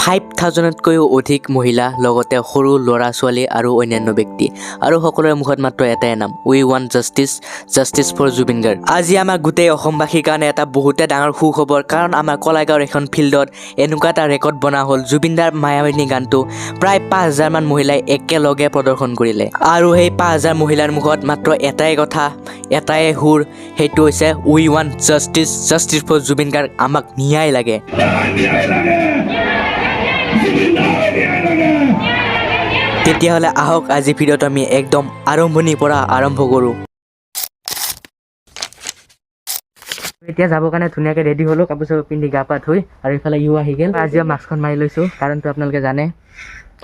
5,000তকৈও অধিক মহিলা লগতে সৰু ল'ৰা ছোৱালী আৰু অন্যান্য ব্যক্তি আৰু সকলোৰে মুখত মাত্ৰ এটাই নাম we want justice for Zubeen Garg. আজি আমাৰ গোটেই অসমবাসীৰ কাৰণে এটা বহুতে ডাঙৰ সুখবৰ, কাৰণ আমাৰ কলাইগাঁৱৰ এখন ফিল্ডত এনেকুৱা এটা ৰেকৰ্ড বনা হ'ল। জুবিন দাৰ মায়াবিনী গানটো প্ৰায় 5,000 মান মহিলাই একেলগে প্ৰদৰ্শন কৰিলে আৰু সেই 5,000 মহিলাৰ মুখত মাত্ৰ এটাই কথা, এটাই সুৰ, সেইটো হৈছে we want justice for Zubeen Garg. আমাক ন্যায় লাগে। তেতিয়াহ'লে আহক আজি ভিডিঅ'টো আমি একদম আৰম্ভণিৰ পৰা আৰম্ভ কৰোঁ। এতিয়া যাবৰ কাৰণে ধুনীয়াকৈ ৰেডি হ'লোঁ, কাপোৰ চাপোৰ পিন্ধি গা পা ধুই, আৰু ইফালে ইউ আহি গ'ল। আজিও মাস্কখন মাৰি লৈছোঁ, কাৰণটো আপোনালোকে জানে।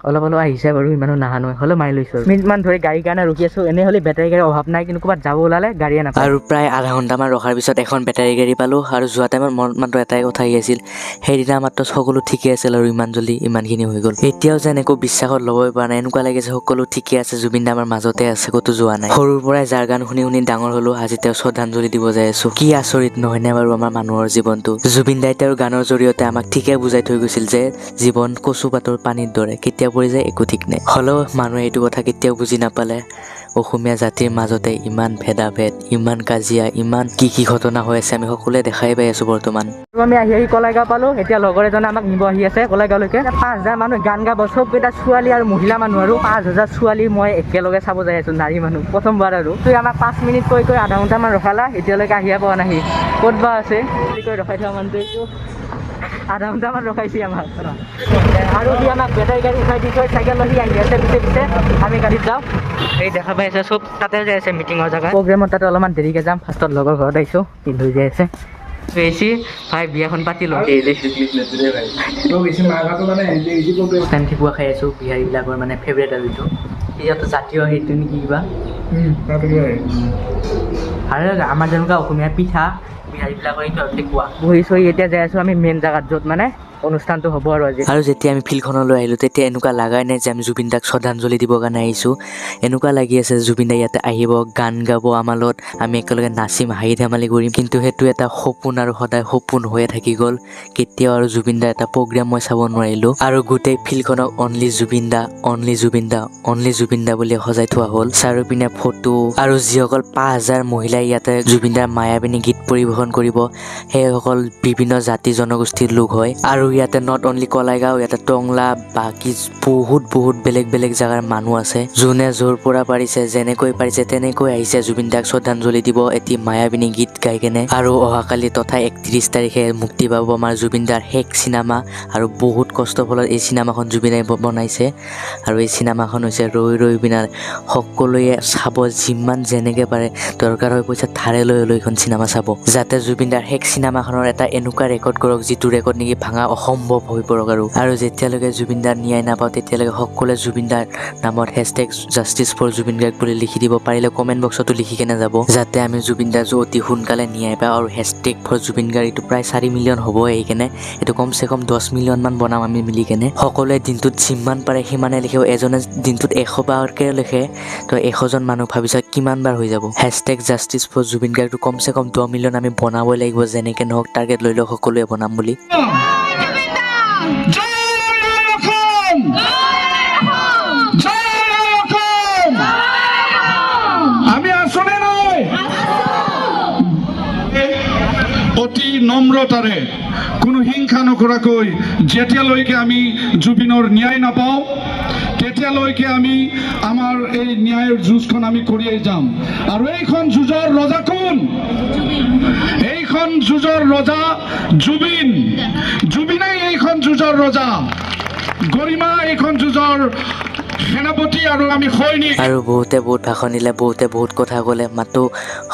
অলপ আহিছে বাৰু, ইমানো নাহা নহয়, হ'লেও মাৰি লৈছোঁ। মিনিটমান ধৰি গাড়ীৰ কাৰণে ৰখি আছোঁ। এনেই হ'লে বেটাৰী গাড়ীৰ অভাৱ নাই, কিন্তু ক'ৰবাত যাব ওলালে গাড়ীয়ে নাপায়। আৰু প্ৰায় আধা ঘণ্টামান ৰখাৰ পিছত এখন বেটাৰী গাড়ী পালোঁ, আৰু যোৱা টাইমত মনত মাত্ৰ এটাই কথা আহি আছিল, সেইদিনা মাত্ৰ সকলো ঠিকে আছিল আৰু ইমান জল্দি ইমানখিনি হৈ গ'ল। এতিয়াও যেন একো বিশ্বাসত ল'বই পৰা নাই, এনেকুৱা লাগিছে সকলো ঠিকে আছে, জুবিন দা আমাৰ মাজতে আছে, ক'তো যোৱা নাই। সৰুৰ পৰাই যাৰ গান শুনি শুনি ডাঙৰ হ'লো, আজি তেওঁ শ্ৰদ্ধাঞ্জলি দিব যাই আছোঁ। কি আচৰিত নহয়নে বাৰু আমাৰ মানুহৰ জীৱনটো। জুবিন দাই তেওঁৰ গানৰ জৰিয়তে আমাক ঠিকে বুজাই থৈ গৈছিল যে জীৱন কচু পাতৰ পানীৰ দৰে, কেতিয়া পৰি যায় একো ঠিক নাই। হ'লেও মানুহে এইটো কথা কেতিয়াও বুজি নাপালে। অসমীয়া জাতিৰ মাজতে ইমান ভেদাভেদ, ইমান কাজিয়া, ইমান কি ঘটনা হৈ আছে আমি সকলোৱে দেখাই পাই আছোঁ বৰ্তমান। আমি আহি কলাইগাঁও পালোঁ। এতিয়া লগৰ এজনে আমাক নিব আহি আছে কলাইগাঁৱলৈকে। 5,000 মানুহ গান গাব, চবকেইটা ছোৱালী আৰু মহিলা মানুহ, আৰু 5,000 ছোৱালী মই একেলগে চাব যাই আছোঁ, নাৰী মানুহ প্ৰথমবাৰ। আৰু তুই আমাক 5 মিনিট কৈ আধা ঘণ্টামান ৰখালা, এতিয়ালৈকে আহিয়ে পোৱা নাহি, ক'ত বা আছে কৈ ৰখাই থোৱা মানুহটো। এইটো আধা ঘণ্টামান ৰখাইছে আমাক, আৰু সি আমাক বেটাৰী গাড়ী উঠাই দি থৈ চাইকেল সি আহি আছে পিছে আমি গাড়ীত যাওঁ। এই দেখা পাই আছে চব তাতে যাই আছে মিটিঙৰ জেগা, প্ৰগ্ৰেমত তাতে অলপমান দেৰিকৈ যাম। ফাৰ্ষ্টত লগৰ ঘৰত আহিছোঁ, পিন্ধি যাই আছে বেছি ভাই বিয়াখন পাতি লওঁ। ঠিকুৱা খাই আছোঁ, বিহাৰীবিলাকৰ মানে ফেভৰেট আৰু এইটো ইয়াতো জাতীয় সেইটো নেকি কিবা। আৰু আমাৰ যেনেকুৱা অসমীয়া পিঠা, বিহাৰীবিলাকৰ এইটো ঠিকুৱা। বহি চহি এতিয়া যাই আছোঁ আমি মেইন জেগাত, য'ত মানে অনুষ্ঠানটো হ'ব আৰু আজি। আৰু যেতিয়া আমি ফিল্ডখনলৈ আহিলোঁ, তেতিয়া এনেকুৱা লাগাই নাই যে আমি জুবিন দাক শ্ৰদ্ধাঞ্জলি দিবৰ কাৰণে আহিছোঁ। এনেকুৱা লাগি আছে জুবিন দা ইয়াতে আহিব, গান গাব আমাৰ লগত, আমি একেলগে নাচিম, হাঁহি ধেমালি কৰিম। কিন্তু সেইটো এটা সপোন আৰু সদায় সপোন হৈয়ে থাকি গ'ল। কেতিয়াও আৰু জুবিন দাৰ এটা প্ৰগ্ৰেম মই চাব নোৱাৰিলোঁ। আৰু গোটেই ফিল্ডখনক অনলি জুবিন দা, অনলি জুবিন দা, অনলি জুবিন দা বুলি সজাই থোৱা হ'ল। চাৰিওপিনে ফটো, আৰু যিসকল 5,000 মহিলাই ইয়াতে জুবিন দাৰ মায়াবিনী গীত পৰিৱেশন কৰিব, সেইসকল বিভিন্ন জাতি জনগোষ্ঠীৰ লোক হয়। আৰু ইয়াতে নট অনলি কলাইগাঁও, ইয়াতে টংলা, বাকী বহুত বেলেগ জেগাৰ মানুহ আছে, যোনে য'ৰ পৰা পাৰিছে, যেনেকৈ পাৰিছে তেনেকৈ আহিছে জুবিন দাক শ্ৰদ্ধাঞ্জলি দিব এটি মায়াবিনী গীত গাই কেনে। আৰু অহাকালি তথা 31 তাৰিখে মুক্তি পাব আমাৰ জুবিন দাৰ শেষ চিনেমা, আৰু বহুত কষ্টৰ ফলত এই চিনেমাখন জুবিন দাই বনাইছে। আৰু এই চিনেমাখন হৈছে ৰৈ বিনালে। সকলোৱে চাব, যিমান যেনেকৈ পাৰে, দৰকাৰ হয় পইচা ধাৰে লৈ হ'লেও এইখন চিনেমা চাব, যাতে জুবিন দাৰ শেষ চিনেমাখনৰ এটা এনেকুৱা ৰেকৰ্ড কৰক, যিটো ৰেকৰ্ড নেকি ভাঙা অসম্ভৱ হৈ পৰক। আৰু যেতিয়ালৈকে জুবিন দাৰ ন্যায় নাপাওঁ, তেতিয়ালৈকে সকলোৱে জুবিন দাৰ নামত #জাষ্টিছ ফৰ জুবিন গাৰ্গ বুলি লিখি দিব, পাৰিলে কমেণ্ট বক্সতো লিখি কেনে যাব, যাতে আমি জুবিন দাৰ অতি সোনকালে ন্যায় পাওঁ। আৰু #ফৰ জুবিন গাৰ্গ এইটো প্ৰায় 4 মিলিয়ন হ'ব সেইকাৰণে এইটো কমচে কম 10 মিলিয়ন মান বনাম আমি মিলি কেনে। সকলোৱে দিনটোত যিমান পাৰে সিমানে লিখে, এজনে দিনটোত 100 বাৰকৈ লিখে, তো 100জন মানুহ ভাবিছা কিমান বাৰ হৈ যাব। #জাষ্টিছ ফৰ জুবিন গাৰ্গটো কমচে কম 10 মিলিয়ন আমি বনাবই লাগিব, যেনেকৈ নহওক টাৰ্গেট লৈ লওক, সকলোৱে বনাম বুলি। অতি নম্ৰতাৰে, কোনো হিংসা নকৰাকৈ, যেতিয়ালৈকে আমি জুবিনৰ ন্যায় নাপাওঁ তেতিয়ালৈকে আমি আমাৰ এই ন্যায়ৰ যুঁজখন আমি কৰিয়েই যাম। আৰু এইখন যুঁজৰ ৰজা কোন? এইখন যুঁজৰ ৰজা জুবিন। জুবিনেই এইখন যুঁজৰ ৰজা, গৰিমা এইখন যুঁজৰ সেনাপতি, আৰু আমি সৈনিক। আৰু বহুতে বহুত ভাষণ দিলে, বহুতে বহুত কথা ক'লে, মাত্ৰ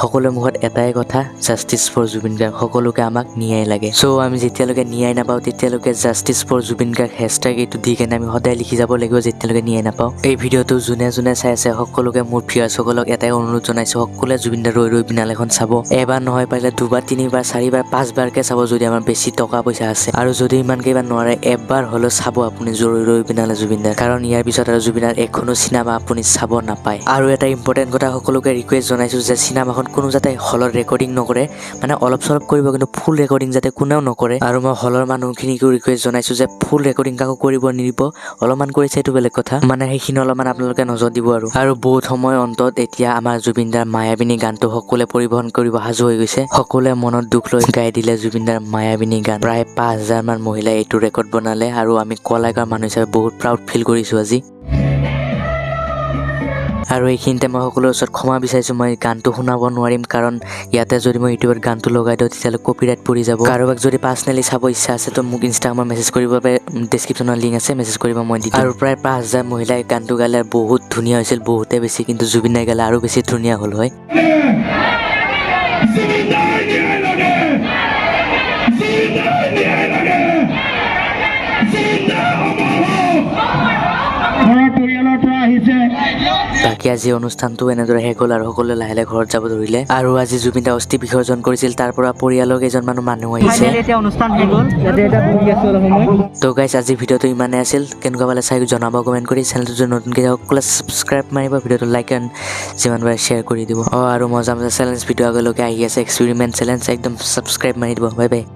সকলোৰে মুখত এটাই কথা, জাষ্টিছ ফৰ জুবিন গাৰ্গ। সকলোকে আমাক ন্যায় লাগে। চ' আমি যেতিয়ালৈকে ন্যায় নাপাওঁ তেতিয়ালৈকে জাষ্টিছ ফৰ জুবিন গাৰ্গ # এইটো দি কেনে আমি সদায় লিখি যাব লাগিব, যেতিয়ালৈকে ন্যায় নাপাওঁ। এই ভিডিঅ'টো যোনে চাই আছে সকলোকে মোৰ ভিউৱাৰ্ছসকলক এটাই অনুৰোধ জনাইছোঁ, সকলোৱে জুবিন দাৰ ৰৈ বিনালেখন চাব। এবাৰ নহয় পাৰিলে 2 বাৰ 3 বাৰ 4 বাৰ 5 বাৰকৈ চাব, যদি আমাৰ বেছি টকা পইচা আছে। আৰু যদি ইমানকেইবাৰ নোৱাৰে, এবাৰ হ'লেও চাব আপুনি ৰৈ বিনালে জুবিন দাৰ, কাৰণ ইয়াৰ পিছত আৰু জুবিনৰ এখনো চিনেমা আপুনি চাব নাপায়। আৰু এটা ইম্পৰ্টেণ্ট কথা সকলোকে ৰিকুৱেষ্ট জনাইছোঁ যে চিনেমাখন কোনো যাতে হলত ৰেকৰ্ডিং নকৰে, মানে অলপ চলপ কৰিব কিন্তু ফুল ৰেকৰ্ডিং যাতে কোনেও নকৰে। আৰু মই হলৰ মানুহখিনিকো ৰিকুৱেষ্ট জনাইছোঁ যে ফুল ৰেকৰ্ডিং কাকো কৰিব নিদিব, অলপমান কৰিছে এইটো বেলেগ কথা, মানে সেইখিনি অলপমান আপোনালোকে নজৰ দিব। আৰু বহুত সময় অন্তত এতিয়া আমাৰ জুবিন দাৰ মায়াবিনী গানটো সকলোৱে পৰিবহন কৰিব সাজু হৈ গৈছে। সকলোৱে মনত দুখ লৈ গাই দিলে জুবিন দাৰ মায়াবিনী গান। প্ৰায় 5,000 মান মহিলাই এইটো ৰেকৰ্ড বনালে আৰু আমি কলাইগাঁৱৰ মানুহ হিচাপে বহুত প্ৰাউড ফিল কৰিছোঁ আজি। আৰু এইখিনিতে মই সকলোৰে ওচৰত ক্ষমা বিচাৰিছোঁ, মই গানটো শুনাব নোৱাৰিম, কাৰণ ইয়াতে যদি মই ইউটিউবত গানটো লগাই দিওঁ তেতিয়াহ'লে কপিৰাইট পৰি যাব। কাৰোবাক যদি পাৰ্চনেলি চাব ইচ্ছা আছে তো মোক ইনষ্টাগ্ৰামত মেছেজ কৰিব পাৰে, ডেছক্ৰিপশ্যনৰ লিংক আছে, মেছেজ কৰিব, মই দি দিম। আৰু প্ৰায় 5,000 মহিলাই গানটো গালে, বহুত ধুনীয়া হৈছিল, বহুতে বেছি, কিন্তু জুবিনাই গালে আৰু বেছি ধুনীয়া হ'ল হয়। বাকী আজি অনুষ্ঠানটো এনেদৰে শেষ হ'ল আৰু সকলোৱে লাহে লাহে ঘৰত যাব ধৰিলে। আৰু আজি জুবিন দা অস্থি বিসৰ্জন কৰিছিল, তাৰ পৰা পৰিয়ালৰ কেইজনমান মানুহ আহিছে। তো গাইজ আজি ভিডিঅ'টো ইমানে আছিল, কেনেকুৱা পালে চাই জনাব কমেণ্ট কৰি। চেনেলটো যদি নতুনকৈ সকলোৱে ছাবস্ক্ৰাইব মাৰিব, ভিডিঅ'টো লাইক এণ্ড যিমান পাৰে শ্বেয়াৰ কৰি দিব। আৰু মজা মজা চেলেঞ্জ ভিডিঅ' আগলৈকে আহি আছে, এক্সপেৰিমেণ্ট চেলেঞ্জ, একদম ছাবস্ক্ৰাইব মাৰি দিব। Bye bye.